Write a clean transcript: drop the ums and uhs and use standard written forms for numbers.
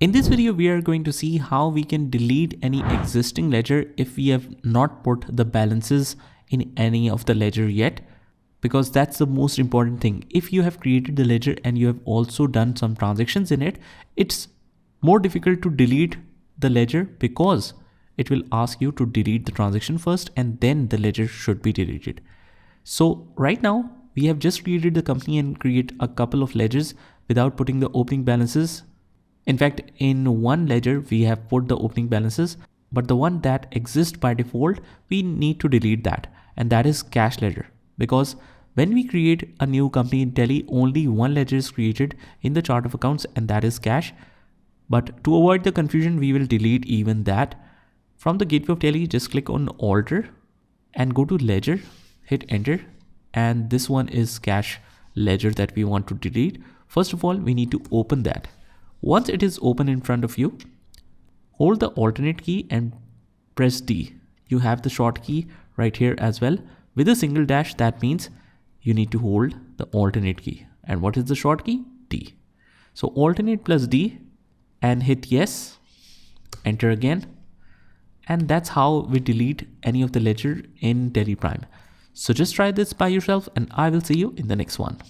In this video, we are going to see how we can delete any existing ledger if we have not put the balances in any of the ledger yet, because that's the most important thing. If you have created the ledger and you have also done some transactions in it, it's more difficult to delete the ledger because it will ask you to delete the transaction first and then the ledger should be deleted. So right now we have just created the company and create a couple of ledgers without putting the opening balances. In fact, in one ledger, we have put the opening balances, but the one that exists by default, we need to delete that. And that is cash ledger. Because when we create a new company in Tele, only one ledger is created in the chart of accounts, and that is cash. But to avoid the confusion, we will delete even that. From the gateway of Tele, just click on Alter and go to Ledger, hit Enter. And this one is cash ledger that we want to delete. First of all, we need to open that. Once it is open in front of you, hold the alternate key and press D. You have the short key right here as well. With a single dash, that means you need to hold the alternate key. And what is the short key? D. So alternate plus D and hit yes, enter again. And that's how we delete any of the ledger in Teleprime. So just try this by yourself and I will see you in the next one.